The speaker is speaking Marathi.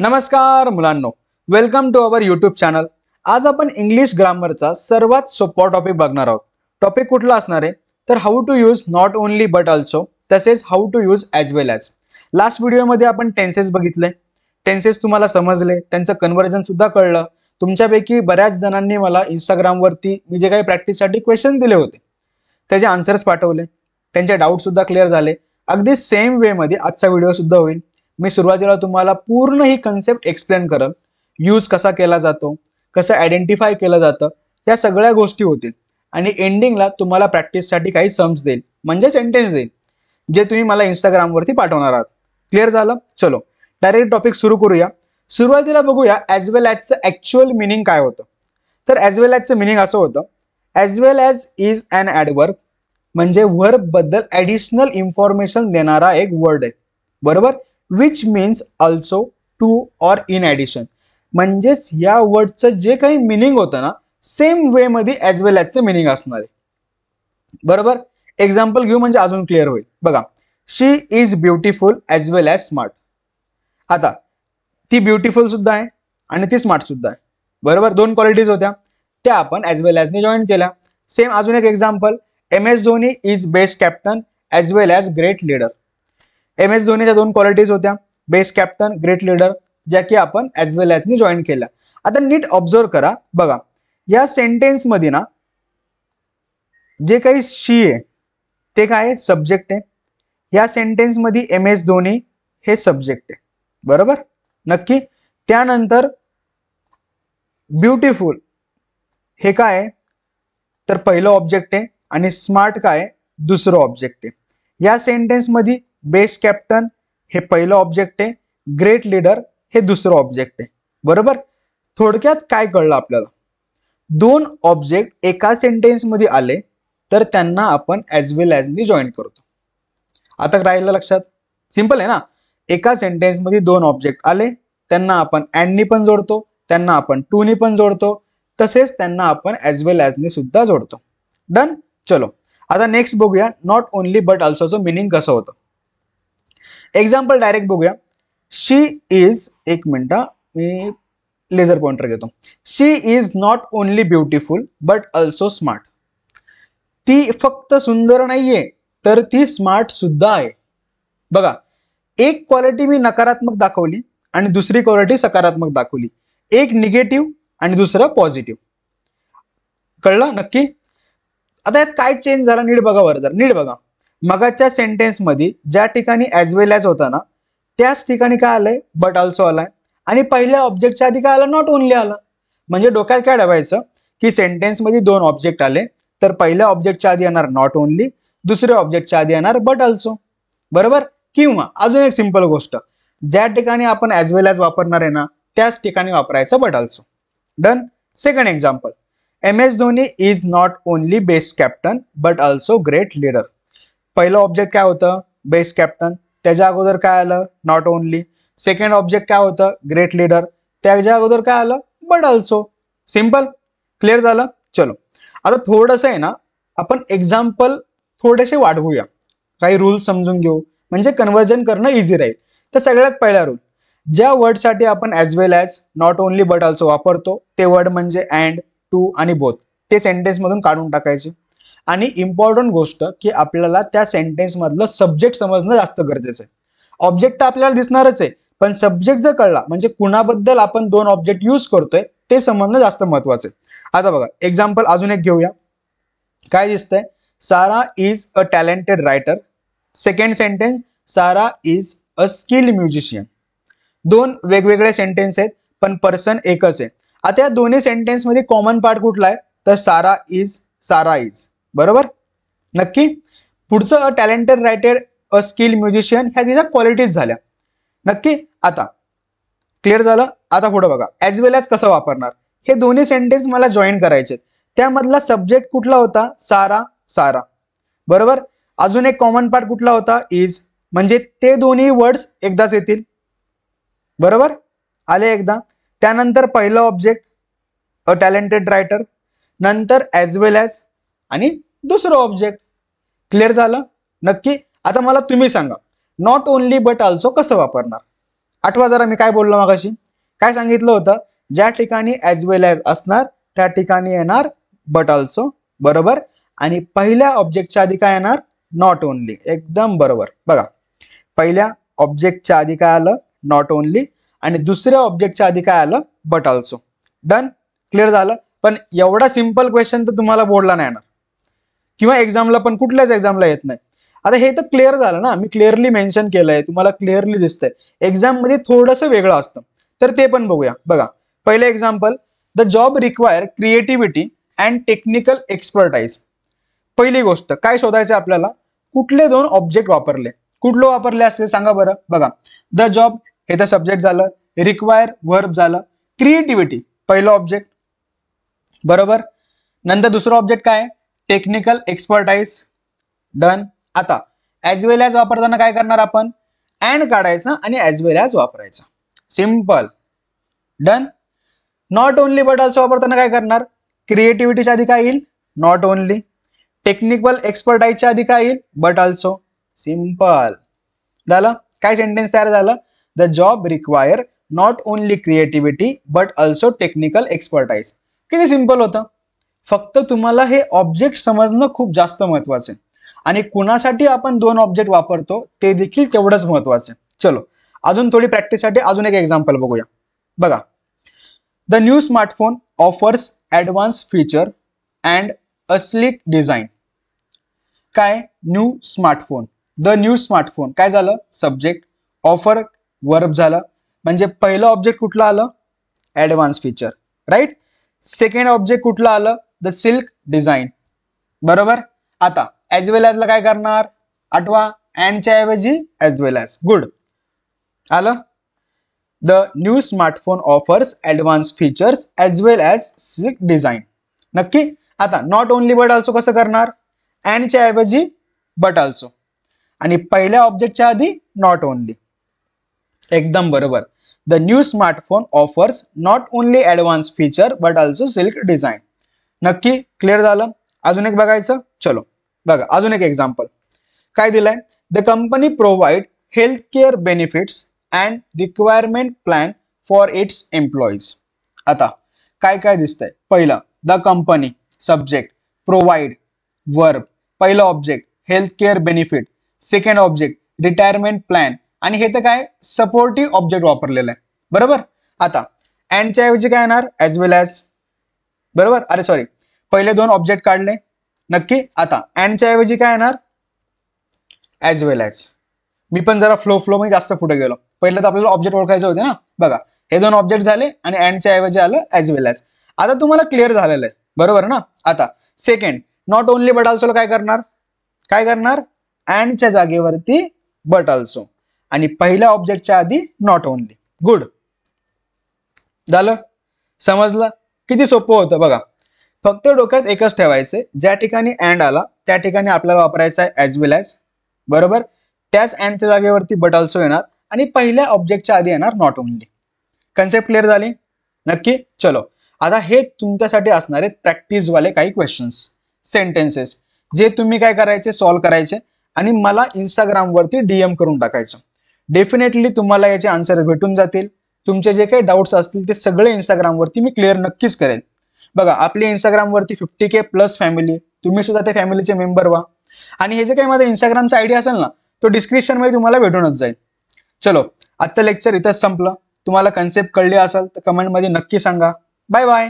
नमस्कार मुलांनो, welcome to our YouTube channel. आज आपण इंग्लिश ग्रामरचा सर्वात सोपा टॉपिक बघणार आहोत। टॉपिक कुठला असणार आहे तर how to use not only but also, तसेच how to use as well as. Last व्हिडिओमध्ये आपण टेन्सेस बघितले, टेन्सेस तुम्हाला समजले, त्यांचं कन्व्हर्जन सुद्धा कळलं। तुमच्यापैकी बऱ्याच जणांनी मला इंस्टाग्रामवरती मी जे काही प्रॅक्टिससाठी क्वेश्चन दिले होते त्याचे आन्सर्स पाठवले, त्यांचे डाऊट सुद्धा क्लिअर झाले। अगदी सेम वे मध्ये आजचा व्हिडिओ सुद्धा होईल। मी सुरुवातीला तुम्हाला पूर्ण ही कन्सेप्ट एक्सप्लेन करेन, यूज कसा केला जातो, कसं आयडेंटिफाय केलं जातं, या सगळ्या गोष्टी होतील। आणि एंडिंगला तुम्हाला प्रॅक्टिससाठी काही सम्स देईल, म्हणजे सेंटेन्स देईल, जे तुम्ही मला इंस्टाग्रामवरती पाठवणार आहात। क्लिअर झालं? चलो डायरेक्ट टॉपिक सुरू करूया। सुरुवातीला बघूया ॲज वेल ॲजचं ॲक्च्युअल मिनिंग काय होतं। तर ॲज वेल ॲजचं मिनिंग असं होतं, as well as is an adverb, म्हणजे वर्ब बद्दल ॲडिशनल इन्फॉर्मेशन देणारा एक वर्ड आहे, बरोबर। Which means also, too or in addition, म्हणजेच या वर्डचं जे काही मिनिंग होतं ना, सेम वे मध्ये ॲज वेल ॲजचं मिनिंग असणार आहे, बरोबर। एक्झाम्पल घेऊ म्हणजे अजून क्लिअर होईल। बघा, she is beautiful as well as smart. आता ती ब्युटिफुल सुद्धा आहे आणि ती स्मार्ट सुद्धा आहे, बरोबर। दोन क्वालिटीज होत्या, त्या आपण ॲज वेल ॲजने जॉईन केल्या। सेम अजून एक example, M S Dhoni is best captain as well as great leader. M S धोनीच्या दोन क्वालिटीज होत्या, बेस्ट कॅप्टन, ग्रेट लीडर, ज्या की आपण ॲज वेल ॲजने जॉईन केल्या। आता नीट ऑब्झर्व करा, बघा या सेंटेन्स मध्ये ना जे काही शी आहे ते काय आहे, सब्जेक्ट आहे। या सेंटेन्स मध्ये एम एस धोनी हे सब्जेक्ट आहे, बरोबर, नक्की। त्यानंतर ब्युटिफुल हे काय आहे तर पहिलं ऑब्जेक्ट आहे, आणि स्मार्ट काय आहे, दुसरं ऑब्जेक्ट आहे। या सेंटेन्स मध्ये बेस्ट कॅप्टन हे पहिलं ऑब्जेक्ट आहे, ग्रेट लीडर हे दुसरं ऑब्जेक्ट आहे, बरोबर। थोडक्यात काय कळलं आपल्याला, दोन ऑब्जेक्ट एका सेंटेन्स मध्ये आले तर त्यांना आपण ॲज वेल ॲजने जॉईन करतो। आता राहिलं लक्षात, सिंपल आहे ना। एका सेंटेन्स मध्ये दोन ऑब्जेक्ट आले, त्यांना आपण अँडनी पण जोडतो, त्यांना आपण टूनी पण जोडतो, तसेच त्यांना आपण ॲज वेल ॲजने सुद्धा जोडतो। डन। चलो आता नेक्स्ट बघूया नॉट ओनली बट ऑल्सोचं मिनिंग कसं होतं। एक्झाम्पल डायरेक्ट बघूया। शी इज, एक मिनिट मी लेझर पॉइंटर घेतो। She is not only beautiful but also smart. ती फक्त सुंदर नाहीये तर ती स्मार्ट सुद्धा आहे। बघा, एक क्वालिटी मी नकारात्मक दाखवली आणि दुसरी क्वालिटी सकारात्मक दाखवली, एक निगेटिव्ह आणि दुसरं पॉझिटिव्ह। कळलं नक्की? आता यात काय चेंज झाला नीट बघा बरं, नीट बघा। मगाच्या सेंटेन्स मध्ये ज्या ठिकाणी ॲज वेल ॲज होता ना, त्याच ठिकाणी काय आलंय, बट ऑल्सो आलाय, आणि पहिल्या ऑब्जेक्टच्या आधी काय आलं, नॉट ओनली आलं। म्हणजे डोक्यात काय ठेवायचं की सेंटेन्स मध्ये दोन ऑब्जेक्ट आले तर पहिल्या ऑब्जेक्टच्या आधी येणार नॉट ओनली, दुसऱ्या ऑब्जेक्टच्या आधी येणार बट ऑल्सो, बरोबर। किंवा अजून एक सिंपल गोष्ट, ज्या ठिकाणी आपण ॲज वेल ॲज वापरणार आहे ना, त्याच ठिकाणी वापरायचं but also. Done. Second example, M S Dhoni is not only best captain but also great leader. पहिलं ऑब्जेक्ट काय होतं, बेस्ट कॅप्टन, त्याच्या अगोदर काय आलं, नॉट ओनली। सेकंड ऑब्जेक्ट काय होतं, ग्रेट लीडर, त्याच्या अगोदर काय आलं, बट ऑल्सो। सिंपल, क्लिअर झालं? चलो आता थोडंसं आहे ना, आपण एक्झाम्पल थोडेसे वाढवूया, काही रूल समजून घेऊ, म्हणजे कन्व्हर्जन करणं इझी राहील। तर सगळ्यात पहिला रूल, ज्या वर्डसाठी आपण as well as, not only but also वापरतो ते वर्ड म्हणजे अँड, टू आणि बोथ, ते सेंटेन्स मधून काढून टाकायचे। आणि इम्पॉर्टंट गोष्ट की आपल्याला त्या सेंटेन्स मधलं सब्जेक्ट समजणं जास्त गरजेचं आहे। ऑब्जेक्ट आपल्याला दिसणारच आहे, पण सब्जेक्ट जर कळला म्हणजे कुणाबद्दल आपण दोन ऑब्जेक्ट यूज करतोय ते समजणं जास्त महत्वाचं आहे। आता बघा एक्झाम्पल अजून एक घेऊया। काय दिसतंय, Sara is a talented writer. Second sentence, Sara is a skilled musician. दोन वेगवेगळे सेंटेन्स आहेत पण पर्सन एकच आहे। आता या दोन्ही सेंटेन्स मध्ये कॉमन पार्ट कुठला आहे तर सारा इज, सारा इज, बरोबर, नक्की। पुढचं a talented writer, a skilled musician, ह्या तिच्या क्वालिटीज झाल्या, नक्की। आता क्लिअर झालं? आता पुढे बघा, ॲज वेल ॲज कसं वापरणार, हे दोन्ही सेंटेन्स मला जॉईन करायचे। त्यामधला सब्जेक्ट कुठला होता, सारा, सारा, बरोबर। अजून एक कॉमन पार्ट कुठला होता, इज, म्हणजे ते दोन्ही वर्ड्स एकदाच येतील, बरोबर, आले एकदा। त्यानंतर पहिलं ऑब्जेक्ट अ टॅलेंटेड रायटर, नंतर ॲज वेल ॲज, आणि दुसरं ऑब्जेक्ट। क्लिअर झालं? नक्की। आता मला तुम्ही सांगा, नॉट ओनली बट ऑल्सो कसं वापरणार। आठवा जरा मी काय बोललो मगाशी, काय सांगितलं होतं, ज्या ठिकाणी ॲज वेल ॲज असणार त्या ठिकाणी येणार बट ऑल्सो, बरोबर. आणि पहिल्या ऑब्जेक्टच्या आधी काय येणार, नॉट ओनली, एकदम बरोबर. बघा पहिल्या ऑब्जेक्टच्या आधी काय आलं, नॉट ओनली, आणि दुसऱ्या ऑब्जेक्टच्या आधी काय आलं, बट ऑल्सो. डन, क्लिअर झालं. पण एवढा सिंपल क्वेश्चन तर तुम्हाला बोर्डला नाही येणार किंवा एक्झामला पण कुठल्याच एक्झामला येत नाही. आता हे तर क्लिअर झालं ना, मी क्लिअरली मेन्शन केलंय, तुम्हाला क्लिअरली दिसतंय. एक्झाम मध्ये थोडंसं वेगळं असतं, तर ते पण बघूया. बघा पहिलं example, the job require creativity and technical expertise. पहिली गोष्ट काय शोधायचं आपल्याला, कुठले दोन ऑब्जेक्ट वापरले, कुठलं वापरले असेल सांगा बरं. बघा द जॉब हे तर सब्जेक्ट झालं, रिक्वायर वर्ब झालं, क्रिएटिव्हिटी पहिलं ऑब्जेक्ट, बरोबर. नंतर दुसरं ऑब्जेक्ट काय, टेक्निकल एक्सपर्टाईज. डन. आता ॲज वेल ॲज वापरताना काय करणार आपण, अँड काढायचं आणि ॲज वेल ॲज वापरायचं, simple. Done. Not only but also वापरताना काय करणार, क्रिएटिव्हिटीच्या आधी काय येईल, नॉट ओनली. टेक्निकल एक्सपर्टाईजच्या आधी काय येईल, बट ऑल्सो, सिंपल. झालं, काय सेंटेन्स तयार झालं, the job require not only creativity but also technical expertise. किती सिंपल होतं. फक्त तुम्हाला हे ऑब्जेक्ट समजणं खूप जास्त महत्वाचं आहे, आणि कुणासाठी आपण दोन ऑब्जेक्ट वापरतो ते देखील तेवढंच महत्वाचं आहे. चलो अजून थोडी प्रॅक्टिससाठी अजून एक एक्झाम्पल बघूया. बघा the new smartphone offers advance feature and a sleek design. काय, new smartphone, the new smartphone काय झालं, सब्जेक्ट, ऑफर वर्ब झालं, म्हणजे पहिलं ऑब्जेक्ट कुठलं आलं, advance feature, right. Second object कुठलं आलं, द सिल्क डिझाईन, बरोबर. आता ॲज वेल ॲजला काय करणार, आठवा, अँडच्या ऐवजी ॲज वेल ॲज, गुड. आलं. The new smartphone offers advance features as well as silk design, नक्की. आता नॉट ओनली बट ऑल्सो कसं करणार, अँडच्या ऐवजी बट ऑल्सो, आणि पहिल्या ऑब्जेक्टच्या आधी नॉट ओनली, एकदम बरोबर. The new smartphone offers not only advance feature but also silk design, नक्की. क्लिअर झालं. अजून एक बघायचं, चलो बघा अजून एक एक्झाम्पल काय दिलंय, the company provide health care benefits and requirement plan for its employees. आता काय काय दिसतंय, पहिलं the company subject, provide verb, पहिलं object health care benefit, second object retirement plan, आणि हे तर काय सपोर्टिव्ह ऑब्जेक्ट वापरलेलं आहे, बरोबर. आता अँडच्या ऐवजी काय येणार, ॲज वेल ॲज, बरोबर. अरे सॉरी, पहिले दोन ऑब्जेक्ट काढले, नक्की. आता अँडच्या ऐवजी काय येणार, ॲज वेल ॲज. मी पण जरा फ्लो मध्ये जास्त पुढे गेलो, पहिलं तर आपल्याला ऑब्जेक्ट ओळखायचे होते ना. बघा हे दोन ऑब्जेक्ट झाले आणि अँडच्या ऐवजी आलं ॲज वेल ॲज. आता तुम्हाला क्लिअर झालेलं आहे, बरोबर ना. आता second not only but also काय करणार, काय करणार, अँडच्या जागेवरती बट ऑल्सो, आणि पहिल्या ऑब्जेक्टच्या आधी नॉट ओनली, गुड. झालं, समजलं, किती सोपं होतं. बघा फक्त डोक्यात एकच ठेवायचं, ज्या ठिकाणी अँड आला त्या ठिकाणी आपल्याला वापरायचा आहे ॲज वेल ॲज, बरोबर. त्याच अँडच्या जागेवरती बट ऑल्सो येणार, आणि पहिल्या ऑब्जेक्टच्या आधी येणार नॉट ओनली. कन्सेप्ट क्लिअर झाली, नक्की. चलो आता हे तुमच्यासाठी असणार आहेत प्रॅक्टिसवाले काही क्वेश्चन्स, सेंटेन्सेस, जे तुम्ही काय करायचे, सॉल्व्ह करायचे आणि मला इंस्टाग्रामवरती DM करून टाकायचं. डेफिनेटली तुम्हाला याचे आन्सर भेटून जातील. तुमचे जे काही डाऊट्स असतील ते सगळे इंस्टाग्रामवरती मी क्लिअर नक्कीच करेन. बघा आपली इंस्टाग्रामवरती 50K प्लस फॅमिली, तुम्ही सुद्धा त्या फॅमिलीचे मेंबर व्हा. आणि हे जे काही माझा इंस्टाग्रामचा आयडी असेल ना, तो डिस्क्रिप्शन मध्ये तुम्हाला भेटूनच जाईल. चलो आजचं लेक्चर इथंच संपलं. तुम्हाला कन्सेप्ट कळली असेल तर कमेंटमध्ये नक्की सांगा. Bye bye.